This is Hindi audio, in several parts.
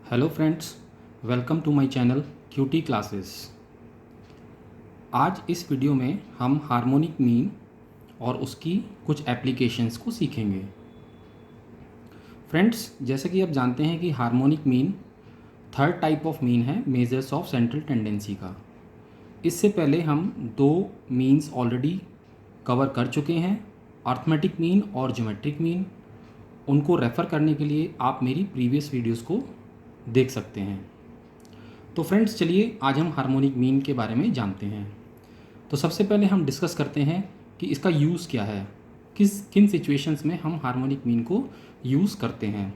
Hello friends, welcome to my channel QT classes. आज इस वीडियो में हम हार्मोनिक मीन और उसकी कुछ एप्लीकेशंस को सीखेंगे। फ्रेंड्स, जैसे कि आप जानते हैं कि harmonic mean third type of mean है मेजर्स ऑफ सेंट्रल टेंडेंसी का। इससे पहले हम दो मीन्स ऑलरेडी कवर कर चुके हैं, अर्थमेटिक मीन और ज्योमेट्रिक मीन। उनको रेफ़र करने के लिए आप मेरी प्रीवियस वीडियोस को देख सकते हैं। तो फ्रेंड्स, चलिए आज हम हार्मोनिक मीन के बारे में जानते हैं। तो सबसे पहले हम डिस्कस करते हैं कि इसका यूज़ क्या है, किन सिचुएशंस में हम हार्मोनिक मीन को यूज़ करते हैं।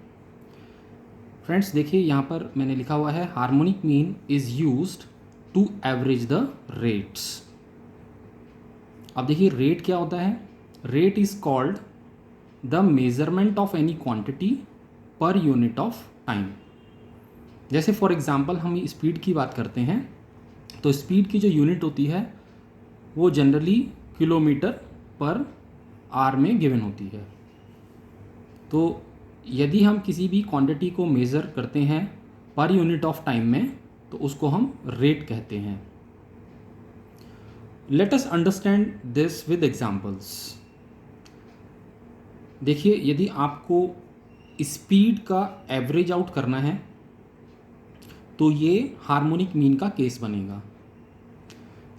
फ्रेंड्स देखिए, यहाँ पर मैंने लिखा हुआ है harmonic mean is used to average the rates. अब देखिए रेट क्या होता है। Rate is called the measurement of any quantity per unit of time. जैसे फॉर एग्ज़ाम्पल हम स्पीड की बात करते हैं, तो स्पीड की जो यूनिट होती है वो जनरली किलोमीटर पर आवर में गिवन होती है। तो यदि हम किसी भी क्वांटिटी को मेज़र करते हैं पर यूनिट ऑफ टाइम में, तो उसको हम रेट कहते हैं। Let us understand this with examples. देखिए, यदि आपको स्पीड का एवरेज आउट करना है तो ये हार्मोनिक मीन का केस बनेगा।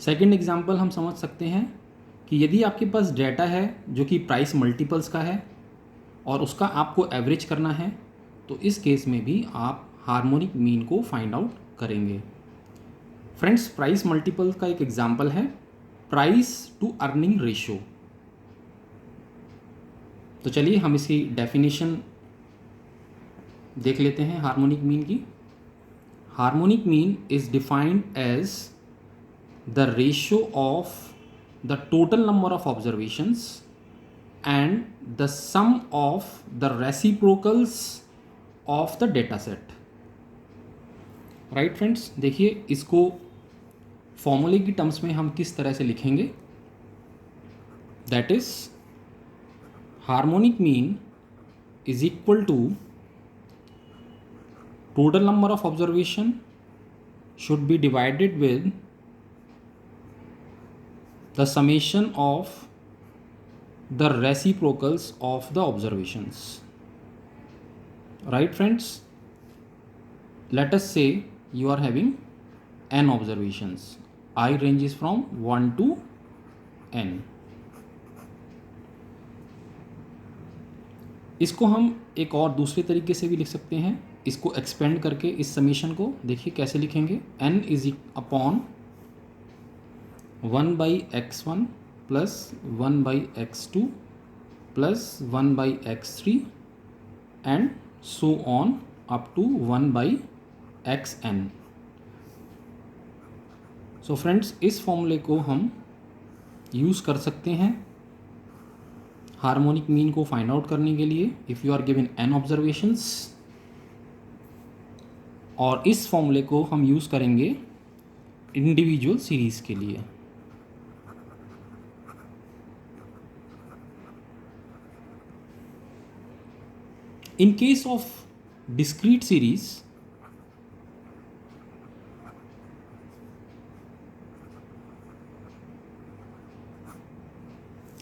सेकंड एग्जांपल हम समझ सकते हैं कि यदि आपके पास डेटा है जो कि प्राइस मल्टीपल्स का है और उसका आपको एवरेज करना है, तो इस केस में भी आप हार्मोनिक मीन को फाइंड आउट करेंगे। फ्रेंड्स, प्राइस मल्टीपल का एक एग्जांपल है प्राइस टू अर्निंग रेशियो। तो चलिए हम इसकी डेफिनेशन देख लेते हैं हार्मोनिक मीन की। Harmonic mean is defined as the ratio of the total number of observations and the sum of the reciprocals of the data set. Right friends, देखिए इसको फॉर्मूले की टर्म्स में हम किस तरह से लिखेंगे। That is harmonic mean is equal to total number of observation should be divided with the summation of the reciprocals of the observations. Right friends, let us say you are having n observations. I ranges from 1 to n. इसको हम एक और दूसरे तरीके से भी लिख सकते हैं। इसको एक्सपेंड करके इस समीशन को देखिए कैसे लिखेंगे। n is upon 1/x1 plus 1/x2 plus 1/x3 and so on up to 1/xn। So friends, इस फॉर्मूले को हम यूज़ कर सकते हैं हार्मोनिक मीन को फाइंड आउट करने के लिए if you are given n observations, और इस फॉर्मूले को हम यूज़ करेंगे इंडिविजुअल सीरीज़ के लिए। In case of discrete series,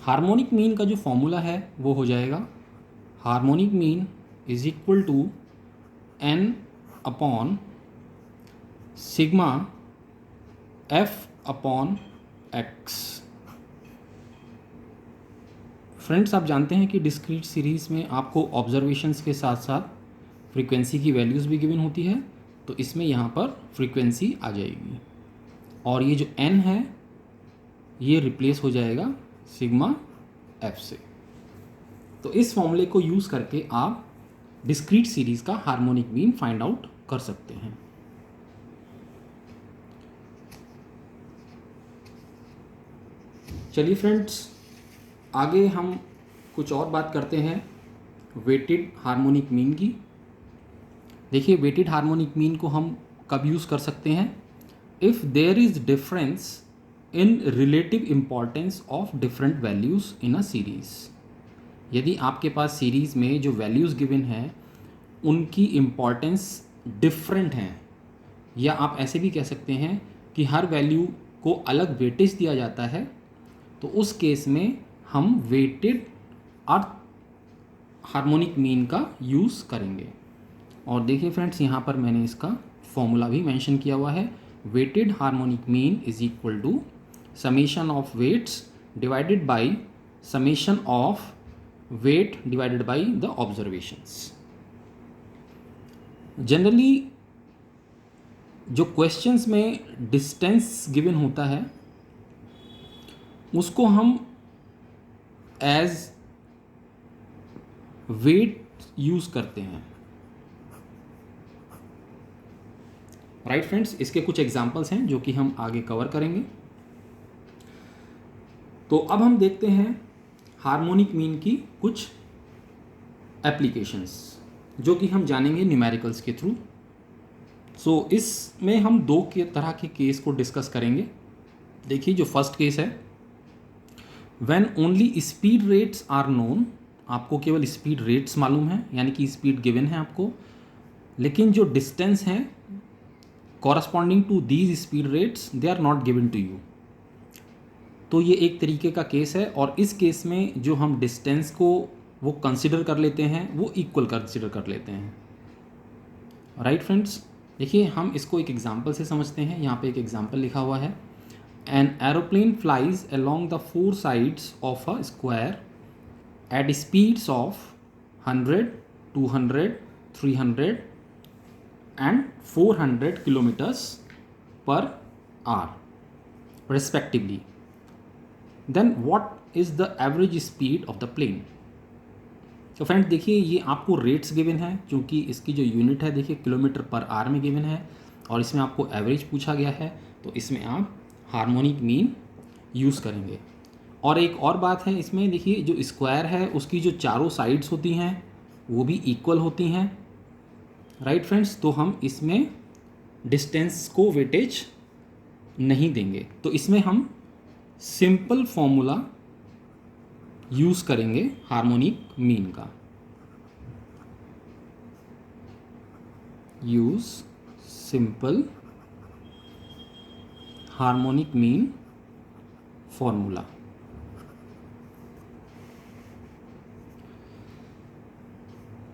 harmonic mean का जो फॉर्मूला है वो हो जाएगा harmonic mean is equal to n upon sigma f upon x। Friends, आप जानते हैं कि डिस्क्रीट सीरीज़ में आपको ऑब्जर्वेशंस के साथ साथ फ्रीक्वेंसी की वैल्यूज़ भी गिवन होती है, तो इसमें यहाँ पर फ्रीक्वेंसी आ जाएगी और ये जो n है ये रिप्लेस हो जाएगा सिग्मा f से। तो इस फॉर्मूले को यूज़ करके आप डिस्क्रीट सीरीज़ का हार्मोनिक मीन फाइंड आउट कर सकते हैं। चलिए फ्रेंड्स, आगे हम कुछ और बात करते हैं वेटेड हार्मोनिक मीन की। देखिए, वेटेड हार्मोनिक मीन को हम कब यूज़ कर सकते हैं। If there is difference in relative importance of different values in a series. यदि आपके पास सीरीज़ में जो वैल्यूज़ गिवन है उनकी इम्पॉर्टेंस डिफरेंट हैं, या आप ऐसे भी कह सकते हैं कि हर वैल्यू को अलग वेटेज दिया जाता है, तो उस केस में हम वेटेड अर्थ हार्मोनिक मीन का यूज़ करेंगे। और देखिए फ्रेंड्स, यहाँ पर मैंने इसका फॉर्मूला भी मेंशन किया हुआ है। Weighted harmonic mean is equal to summation of weights divided by summation of weight divided by the observations. Generally जो क्वेश्चंस में डिस्टेंस गिवन होता है उसको हम एज वेट यूज़ करते हैं, राइट फ्रेंड्स। इसके कुछ एग्जांपल्स हैं जो कि हम आगे कवर करेंगे। तो अब हम देखते हैं हार्मोनिक मीन की कुछ एप्लीकेशंस जो कि हम जानेंगे न्यूमेरिकल्स के थ्रू। सो इसमें हम दो के तरह के केस को डिस्कस करेंगे। देखिए, जो फर्स्ट केस है, when only speed rates are known, आपको केवल स्पीड रेट्स मालूम है, यानी कि स्पीड गिवन है आपको, लेकिन जो डिस्टेंस है corresponding to these speed rates they are not given to you. तो ये एक तरीके का केस है, और इस केस में जो हम डिस्टेंस को वो कंसिडर कर लेते हैं वो इक्वल कंसिडर कर लेते हैं, राइट फ्रेंड्स। देखिए, हम इसको एक एग्जांपल से समझते हैं। यहाँ पे एक एग्जांपल लिखा हुआ है, an aeroplane flies along the four sides of a square at speeds of 100, 200, 300 and 400 kilometers per hour respectively. Then what is the average speed of the plane? तो फ्रेंड्स देखिए, ये आपको रेट्स गिवन है, क्योंकि इसकी जो यूनिट है देखिए किलोमीटर पर आवर में गिवन है, और इसमें आपको एवरेज पूछा गया है, तो इसमें आप हार्मोनिक मीन यूज़ करेंगे। और एक और बात है इसमें, देखिए जो स्क्वायर है उसकी जो चारों साइड्स होती हैं वो भी इक्वल होती हैं, राइट फ्रेंड्स। तो हम इसमें डिस्टेंस को वेटेज नहीं देंगे, तो इसमें हम सिंपल फॉर्मूला यूज़ करेंगे हार्मोनिक मीन का। Use simple harmonic mean formula.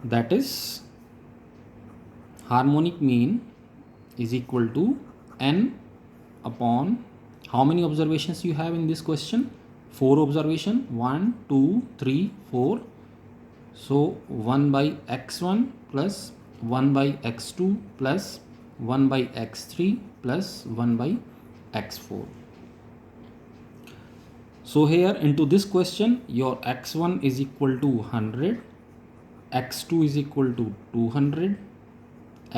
That is harmonic mean is equal to n upon how many observations you have in this question? 4 observation, 1 2 3 4, so 1 by x1 plus 1 by x2 plus 1 by x3 plus 1 by x4. So here into this question your x1 is equal to 100, x2 is equal to 200,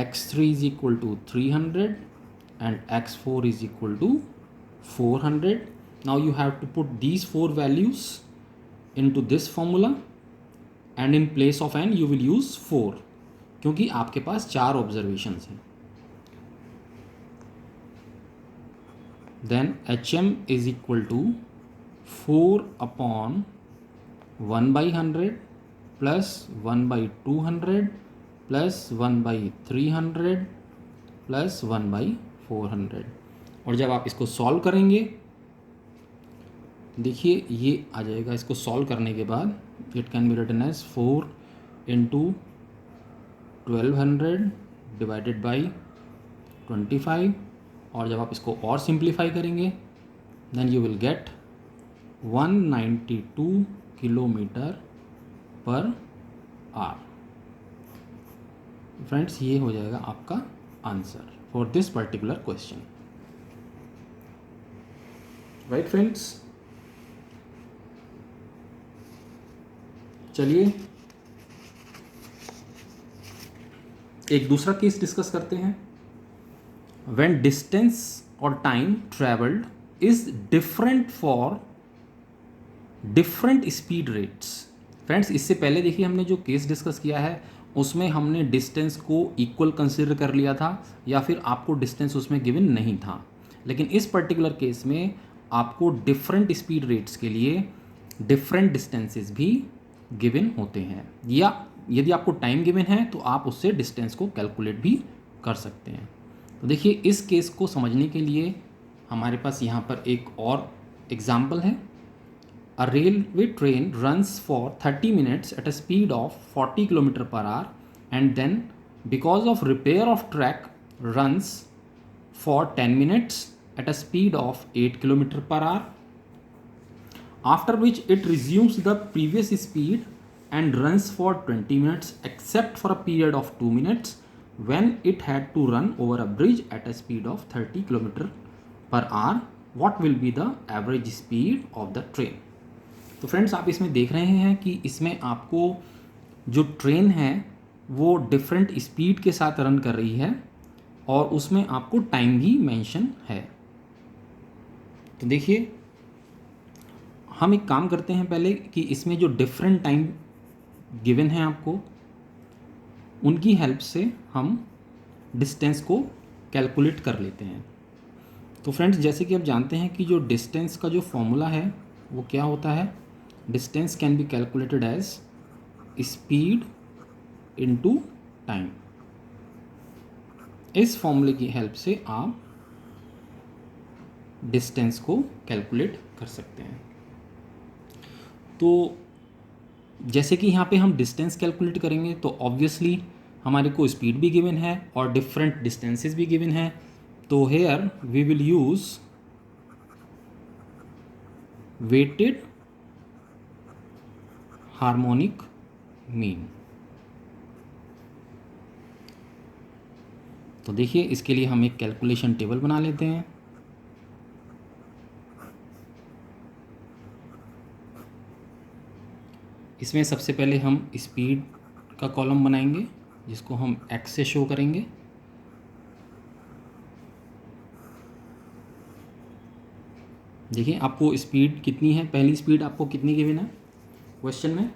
x3 is equal to 300 and x4 is equal to 400. Now you have to put these four values into this formula and in place of n you will use 4, क्योंकि आपके पास 4 ऑब्जर्वेशंस हैं। Then hm is equal to 4 upon 1 by 100 plus 1 by 200 plus 1 by 300 plus 1 by 400। और जब आप इसको सॉल्व करेंगे, देखिए ये आ जाएगा। इसको सॉल्व करने के बाद it can be written as 4 into 1200 divided by 25, और जब आप इसको और सिंप्लीफाई करेंगे then you will get 192 kilometre per hour. Friends, ये हो जाएगा आपका answer for this particular question, right friends. चलिए एक दूसरा केस डिस्कस करते हैं। व्हेन डिस्टेंस और time travelled is different for different speed rates. Friends, इससे पहले देखिए हमने जो केस डिस्कस किया है उसमें हमने डिस्टेंस को इक्वल कंसीडर कर लिया था, या फिर आपको डिस्टेंस उसमें गिवन नहीं था। लेकिन इस पर्टिकुलर केस में आपको डिफरेंट स्पीड रेट्स के लिए डिफरेंट डिस्टेंसेस भी गिवन होते हैं, या यदि आपको टाइम गिवन है तो आप उससे डिस्टेंस को कैलकुलेट भी कर सकते हैं। तो देखिए इस केस को समझने के लिए हमारे पास यहाँ पर एक और एग्जाम्पल है। A railway train runs for 30 minutes at a speed of 40 kilometre per hour and then because of repair of track runs for 10 minutes at a speed of 8 km per hour, after which it resumes the previous speed and runs for 20 minutes except for a period of 2 minutes when it had to run over a bridge at a speed of 30 km per hour. What will be the average speed of the train? तो फ्रेंड्स आप इसमें देख रहे हैं कि इसमें आपको जो ट्रेन है वो डिफरेंट स्पीड के साथ रन कर रही है और उसमें आपको टाइम भी मेंशन है। तो देखिए हम एक काम करते हैं पहले कि इसमें जो डिफरेंट टाइम गिवन है आपको उनकी हेल्प से हम डिस्टेंस को कैलकुलेट कर लेते हैं। तो फ्रेंड्स जैसे कि आप जानते हैं कि जो डिस्टेंस का जो फॉर्मूला है वो क्या होता है, distance can be calculated as speed into time. इस फॉर्मूले की हेल्प से आप डिस्टेंस को कैलकुलेट कर सकते हैं। तो जैसे कि यहाँ पे हम डिस्टेंस कैलकुलेट करेंगे तो ऑब्वियसली हमारे को स्पीड भी गिवन है और डिफरेंट डिस्टेंसेस भी गिवन है। तो here we will use weighted harmonic mean. तो देखिए इसके लिए हम एक कैलकुलेशन टेबल बना लेते हैं। इसमें सबसे पहले हम स्पीड का कॉलम बनाएंगे जिसको हम एक्स से शो करेंगे। देखिए आपको स्पीड कितनी है, पहली स्पीड आपको कितनी गिवन है क्वेश्चन में,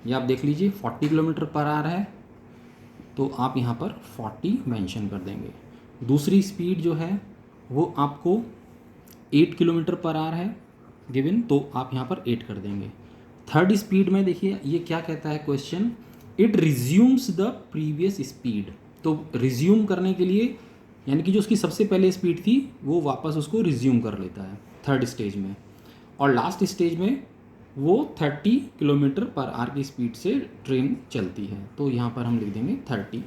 ये आप देख लीजिए 40 किलोमीटर पर आवर है तो आप यहाँ पर 40 मेंशन कर देंगे। दूसरी स्पीड जो है वो आपको 8 किलोमीटर पर आवर है गिवन तो आप यहाँ पर 8 कर देंगे। थर्ड स्पीड में देखिए ये क्या कहता है question, it resumes the previous speed. तो रिज्यूम करने के लिए यानी कि जो उसकी सबसे पहले स्पीड थी वो वापस उसको रिज्यूम कर लेता है थर्ड स्टेज में, और लास्ट स्टेज में वो 30 किलोमीटर पर आवर की स्पीड से ट्रेन चलती है तो यहाँ पर हम लिख देंगे 30।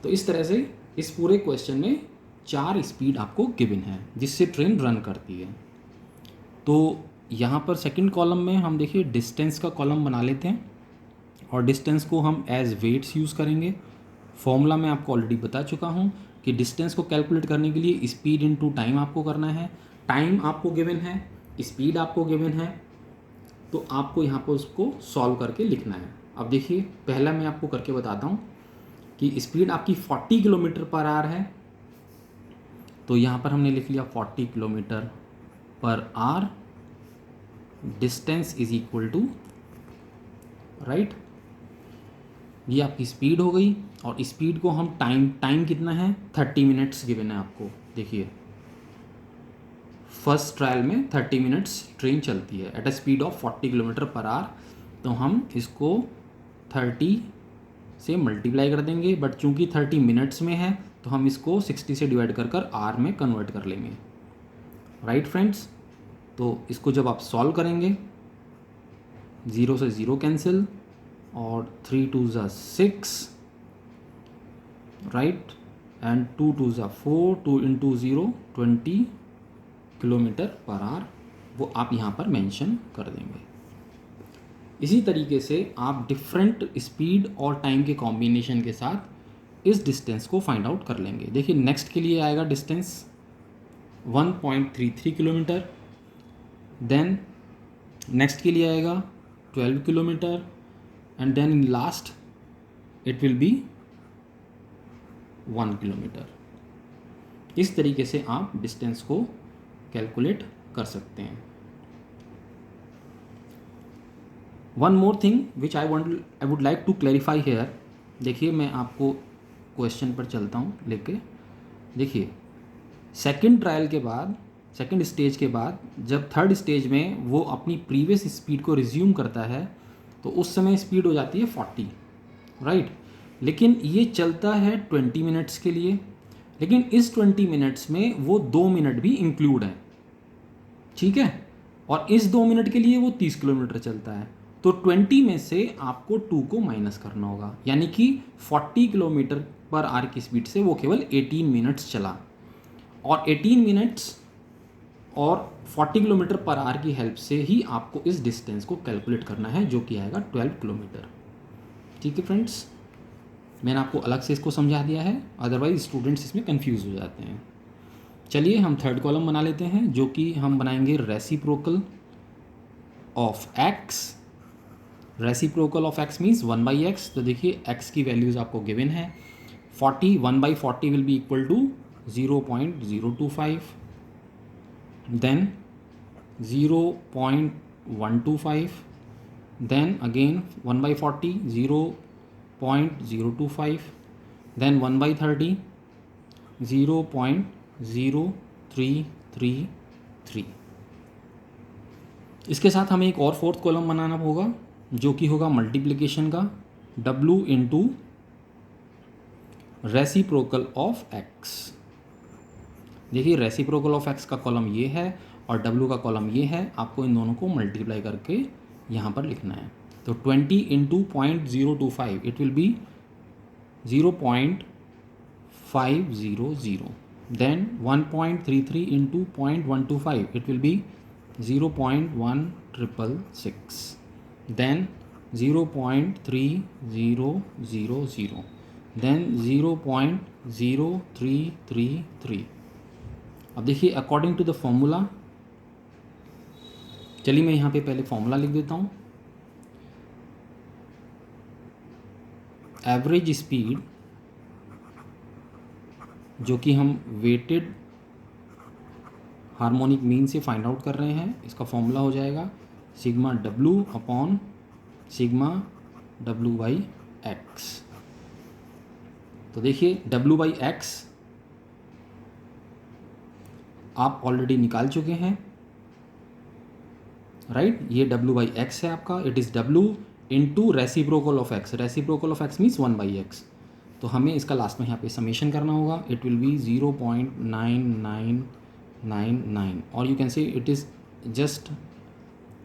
तो इस तरह से इस पूरे क्वेश्चन में 4 स्पीड आपको गिवन है जिससे ट्रेन रन करती है। तो यहाँ पर सेकंड कॉलम में हम देखिए डिस्टेंस का कॉलम बना लेते हैं और डिस्टेंस को हम एज वेट्स यूज़ करेंगे। फॉर्मूला मैं आपको ऑलरेडी बता चुका हूँ कि डिस्टेंस को कैलकुलेट करने के लिए स्पीड इनटू टाइम आपको करना है। टाइम आपको गिवन है, स्पीड आपको गिवन है, तो आपको यहाँ पर उसको सॉल्व करके लिखना है। अब देखिए पहला मैं आपको करके बताता हूँ कि स्पीड आपकी 40 किलोमीटर पर आवर है तो यहाँ पर हमने लिख लिया 40 kilometre per hour, distance is equal to right, ये आपकी स्पीड हो गई। और स्पीड को हम टाइम कितना है 30 मिनट्स गिवन है आपको। देखिए फर्स्ट ट्रायल में 30 मिनट्स ट्रेन चलती है eight a speed of 40 kilometre per our, तो हम इसको 30 से मल्टीप्लाई कर देंगे, बट चूंकि 30 मिनट्स में है तो हम इसको 60 से डिवाइड कर कर आर में कन्वर्ट कर लेंगे। राइट फ्रेंड्स, तो इसको जब आप सॉल्व करेंगे 0 से 0 कैंसिल और 3 2 ज़ा 6 राइट एंड 2 2 ज़ा 4, 2 इंटू 0 20 किलोमीटर पर आवर वो आप यहाँ पर मेंशन कर देंगे। इसी तरीके से आप डिफरेंट स्पीड और टाइम के कॉम्बिनेशन के साथ इस डिस्टेंस को फाइंड आउट कर लेंगे। देखिए नेक्स्ट के लिए आएगा डिस्टेंस 1.33 किलोमीटर, देन नेक्स्ट के लिए आएगा 12 kilometre and then in last it will be 1 kilometre. इस तरीके से आप डिस्टेंस को कैलकुलेट कर सकते हैं। One more thing which I would like to clarify here. देखिए मैं आपको क्वेश्चन पर चलता हूँ लेके। देखिए सेकंड ट्रायल के बाद, सेकंड स्टेज के बाद जब थर्ड स्टेज में वो अपनी प्रीवियस स्पीड को रिज्यूम करता है तो उस समय स्पीड हो जाती है 40 राइट। लेकिन ये चलता है 20 मिनट्स के लिए, लेकिन इस 20 मिनट्स में वो 2 मिनट भी इंक्लूड है, ठीक है। और इस 2 मिनट के लिए वो 30 किलोमीटर चलता है। तो 20 में से आपको 2 को माइनस करना होगा, यानी कि 40 किलोमीटर पर आवर की स्पीड से वो केवल 18 मिनट्स चला। और 18 मिनट्स और 40 किलोमीटर पर आवर की हेल्प से ही आपको इस डिस्टेंस को कैलकुलेट करना है, जो कि आएगा 12 किलोमीटर। ठीक है फ्रेंड्स, मैंने आपको अलग से इसको समझा दिया है, अदरवाइज स्टूडेंट्स इसमें कंफ्यूज हो जाते हैं। चलिए हम थर्ड कॉलम बना लेते हैं, जो कि हम बनाएंगे reciprocal of x. Reciprocal of x means 1/x। तो देखिए x की वैल्यूज़ आपको गिवन है। 40 1/40 will be equal to 0.025, then 0.125, then again 1/40 0.025, then 1/30 0.0333। इसके साथ हमें एक और फोर्थ कॉलम बनाना होगा, जो कि होगा मल्टीप्लिकेशन का, W into reciprocal of x। देखिए रेसिप्रोकल ऑफ x का कॉलम ये है और W का कॉलम ये है, आपको इन दोनों को मल्टीप्लाई करके यहाँ पर लिखना है। तो 20 into 0.025 it will be 0.500, then 1.33 into 0.125 it will be 0.1666, then 0.3000, then 0.0333। अब देखिए अकॉर्डिंग टू द फॉर्मूला, चलिए मैं यहाँ पे पहले फॉर्मूला लिख देता हूँ। एवरेज स्पीड, जो कि हम वेटेड हार्मोनिक मीन से फाइंड आउट कर रहे हैं, इसका फॉर्मूला हो जाएगा sigma W upon sigma W/x। तो देखिए W/x आप ऑलरेडी निकाल चुके हैं, राइट। ये W/x है आपका, it is W into reciprocal of x। Reciprocal of x means 1/x। तो हमें इसका लास्ट में यहाँ पे समेशन करना होगा, इट विल बी 0.9999, और you can say it is just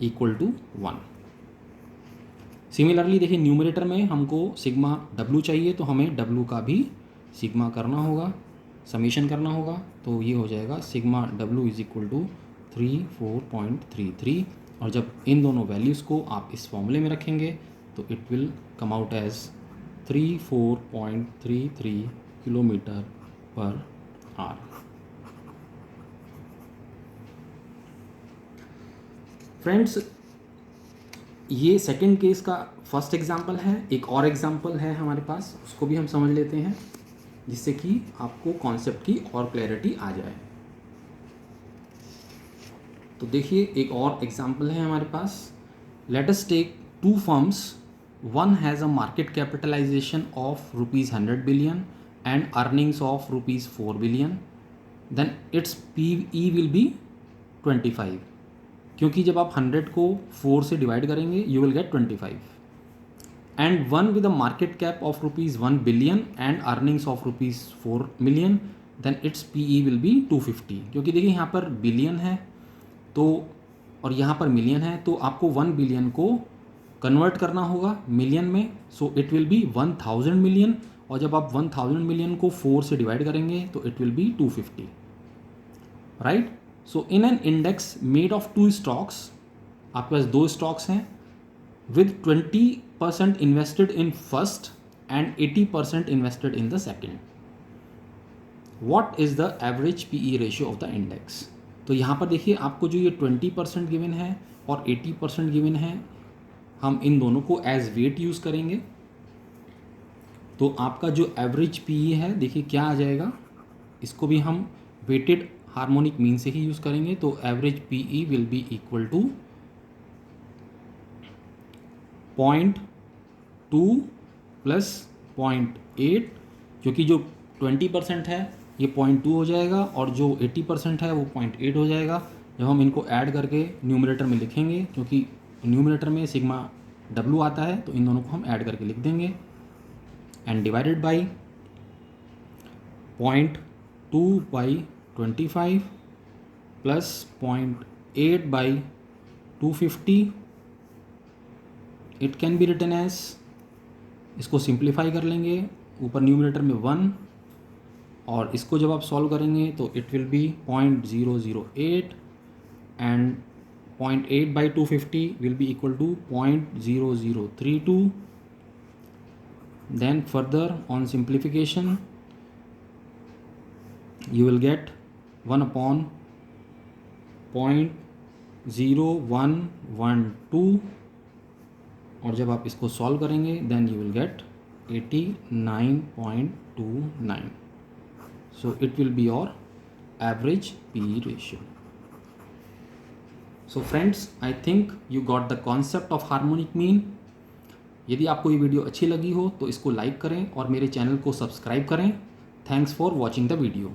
equal to 1। Similarly देखिए न्यूमरेटर में हमको सिग्मा W चाहिए, तो हमें W का भी सिग्मा करना होगा, समेशन करना होगा। तो ये हो जाएगा sigma W is equal to 34.33, और जब इन दोनों वैल्यूज़ को आप इस फॉर्मूले में रखेंगे तो it will come out as 34.33 kilometre per hour. Friends, ये सेकंड केस का फर्स्ट एग्जांपल है। एक और एग्जांपल है हमारे पास, उसको भी हम समझ लेते हैं, जिससे कि आपको कॉन्सेप्ट की और क्लैरिटी आ जाए। तो देखिए एक और एग्जांपल है हमारे पास। Let us take two firms, one has a market capitalisation of ₹100 billion and earnings of ₹4 billion, then its PE will be 25, क्योंकि जब आप 100 को 4 से डिवाइड करेंगे you will get 25। And one with a market cap of ₹1 billion and earnings of ₹4 million, then its PE will be 250। क्योंकि देखिए यहाँ पर बिलियन है तो, और यहाँ पर मिलियन है, तो आपको 1 बिलियन को कन्वर्ट करना होगा मिलियन में, so it will B 1000 million, और जब आप 1000 मिलियन को 4 से डिवाइड करेंगे तो it will be 250, right. So in an index made of 2 stocks, आपके पास 2 स्टॉक्स हैं, with 20% invested in first and 80% invested in the second, what is the average PE ratio of the index. तो यहाँ पर देखिए आपको जो ये 20% गिवन है और 80% गिवन है, हम इन दोनों को एज वेट यूज़ करेंगे। तो आपका जो एवरेज PE है देखिए क्या आ जाएगा, इसको भी हम वेटेड हार्मोनिक मीन से ही यूज़ करेंगे। तो average PE will be equal to 0.2 plus 0.8, क्योंकि जो 20% है ये 0.2 हो जाएगा और जो 80% है वो 0.8 हो जाएगा। जब हम इनको ऐड करके न्यूमरेटर में लिखेंगे, क्योंकि न्यूमरेटर में सिग्मा W आता है, तो इन दोनों को हम ऐड करके लिख देंगे। and divided by 0.2 by 25 plus 0.8 by 250. It can be written as, इसको सिंप्लीफाई कर लेंगे, ऊपर न्यूमरेटर में 1 और इसको जब आप सॉल्व करेंगे तो it will B 0.008 and 0.8 by 250 will be equal to 0.0032. Then further on simplification you will get 1 upon 0.0112 और जब आप इसको सॉल्व करेंगे then you will get 89.29. So it will be your average P ratio. So friends, I think you got the concept of harmonic mean. यदि आपको ये वीडियो अच्छी लगी हो तो इसको लाइक करें और मेरे चैनल को सब्सक्राइब करें. Thanks for watching the video.